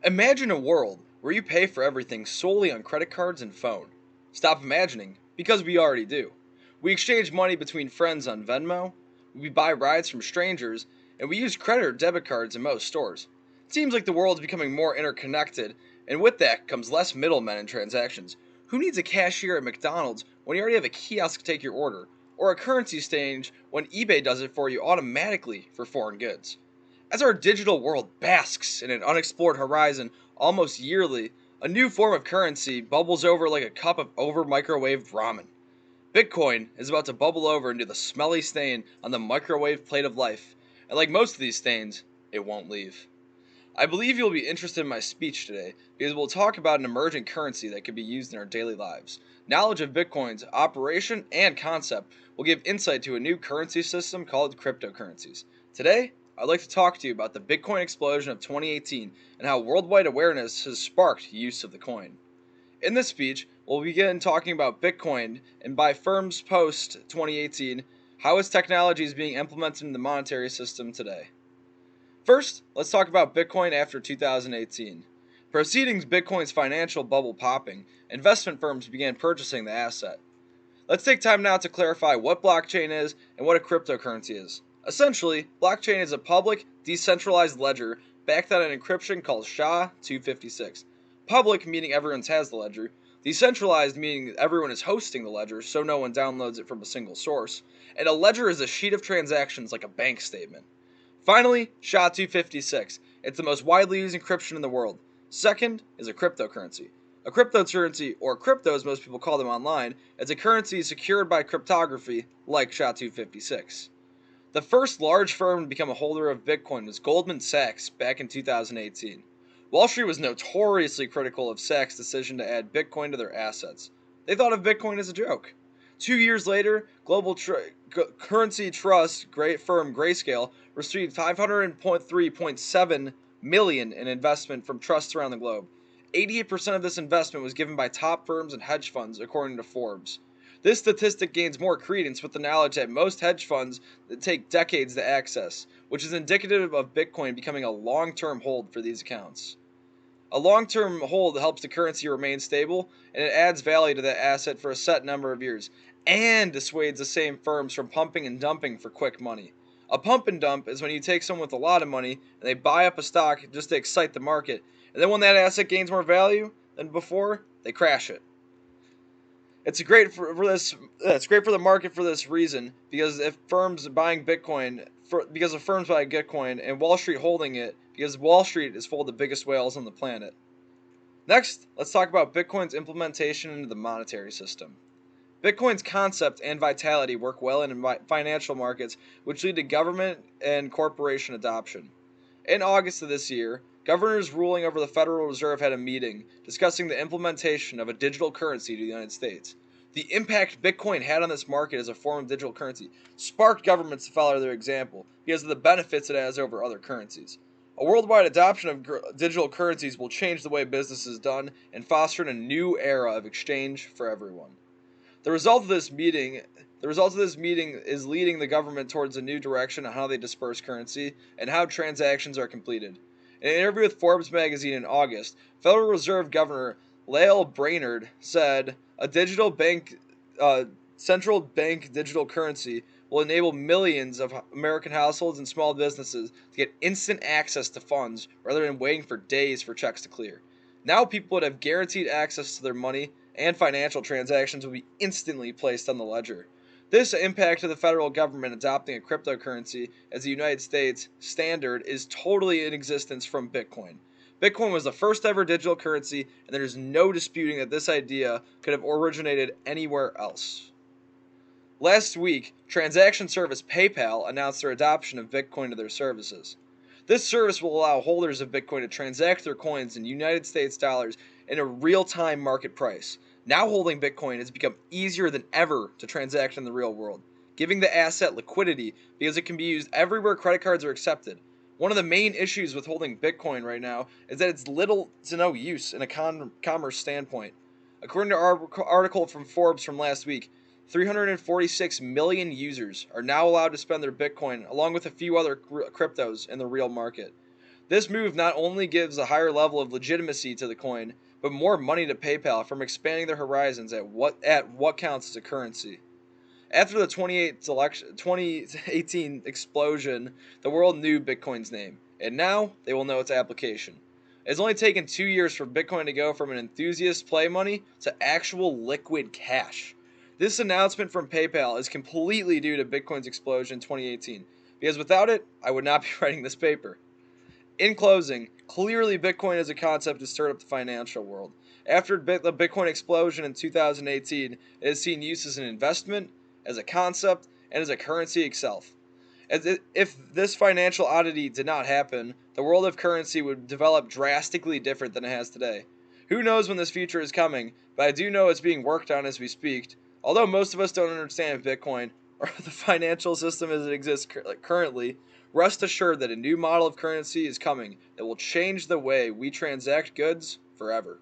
Imagine a world where you pay for everything solely on credit cards and phone. Stop imagining, because we already do. We exchange money between friends on Venmo, we buy rides from strangers, and we use credit or debit cards in most stores. It seems like the world is becoming more interconnected, and with that comes less middlemen in transactions. Who needs a cashier at McDonald's when you already have a kiosk to take your order, or a currency exchange when eBay does it for you automatically for foreign goods? As our digital world basks in an unexplored horizon almost yearly, a new form of currency bubbles over like a cup of over microwaved ramen. Bitcoin is about to bubble over into the smelly stain on the microwave plate of life, and like most of these stains, it won't leave. I believe you'll be interested in my speech today because we'll talk about an emerging currency that can be used in our daily lives. Knowledge of Bitcoin's operation and concept will give insight to a new currency system called cryptocurrencies. Today, I'd like to talk to you about the Bitcoin explosion of 2018 and how worldwide awareness has sparked use of the coin. In this speech, we'll begin talking about Bitcoin and by firms post 2018, how its technology is being implemented in the monetary system today. First, let's talk about Bitcoin after 2018. Proceeding Bitcoin's financial bubble popping, investment firms began purchasing the asset. Let's take time now to clarify what blockchain is and what a cryptocurrency is. Essentially, blockchain is a public, decentralized ledger backed on an encryption called SHA-256. Public meaning everyone has the ledger, decentralized meaning everyone is hosting the ledger so no one downloads it from a single source, and a ledger is a sheet of transactions like a bank statement. Finally, SHA-256. It's the most widely used encryption in the world. Second is a cryptocurrency. A cryptocurrency, or crypto as most people call them online, is a currency secured by cryptography like SHA-256. The first large firm to become a holder of Bitcoin was Goldman Sachs back in 2018. Wall Street was notoriously critical of Sachs' decision to add Bitcoin to their assets. They thought of Bitcoin as a joke. 2 years later, global currency trust great firm Grayscale received 503.7 million in investment from trusts around the globe. 88% of this investment was given by top firms and hedge funds, according to Forbes. This statistic gains more credence with the knowledge that most hedge funds take decades to access, which is indicative of Bitcoin becoming a long-term hold for these accounts. A long-term hold helps the currency remain stable, and it adds value to that asset for a set number of years, and dissuades the same firms from pumping and dumping for quick money. A pump and dump is when you take someone with a lot of money and they buy up a stock just to excite the market, and then when that asset gains more value than before, they crash it. It's great for the market for this reason because if firms buying Bitcoin because of firms buying Bitcoin and Wall Street holding it because Wall Street is full of the biggest whales on the planet. Next, let's talk about Bitcoin's implementation into the monetary system. Bitcoin's concept and vitality work well in financial markets, which lead to government and corporation adoption. In August of this year, governors ruling over the Federal Reserve had a meeting discussing the implementation of a digital currency to the United States. The impact Bitcoin had on this market as a form of digital currency sparked governments to follow their example because of the benefits it has over other currencies. A worldwide adoption of digital currencies will change the way business is done and foster a new era of exchange for everyone. The result of this meeting the result of this meeting is leading the government towards a new direction on how they disperse currency and how transactions are completed. In an interview with Forbes magazine in August, Federal Reserve Governor Lael Brainerd said, "A central bank digital currency will enable millions of American households and small businesses to get instant access to funds rather than waiting for days for checks to clear. Now people would have guaranteed access to their money and financial transactions will be instantly placed on the ledger." This impact of the federal government adopting a cryptocurrency as the United States standard is totally in existence from Bitcoin. Bitcoin was the first ever digital currency, and there is no disputing that this idea could have originated anywhere else. Last week, transaction service PayPal announced their adoption of Bitcoin to their services. This service will allow holders of Bitcoin to transact their coins in United States dollars in a real-time market price. Now holding Bitcoin has become easier than ever to transact in the real world, giving the asset liquidity because it can be used everywhere credit cards are accepted. One of the main issues with holding Bitcoin right now is that it's little to no use in a commerce standpoint. According to our article from Forbes from last week, 346 million users are now allowed to spend their Bitcoin along with a few other cryptos in the real market. This move not only gives a higher level of legitimacy to the coin, but more money to PayPal from expanding their horizons at what counts as a currency. After the 2018 explosion, the world knew Bitcoin's name, and now they will know its application. It's only taken 2 years for Bitcoin to go from an enthusiast play money to actual liquid cash. This announcement from PayPal is completely due to Bitcoin's explosion in 2018, because without it, I would not be writing this paper. In closing, clearly Bitcoin as a concept has stirred up the financial world. After the Bitcoin explosion in 2018, it has seen use as an investment, as a concept, and as a currency itself. If this financial oddity did not happen, the world of currency would develop drastically different than it has today. Who knows when this future is coming, but I do know it's being worked on as we speak. Although most of us don't understand Bitcoin or the financial system as it exists currently, rest assured that a new model of currency is coming that will change the way we transact goods forever.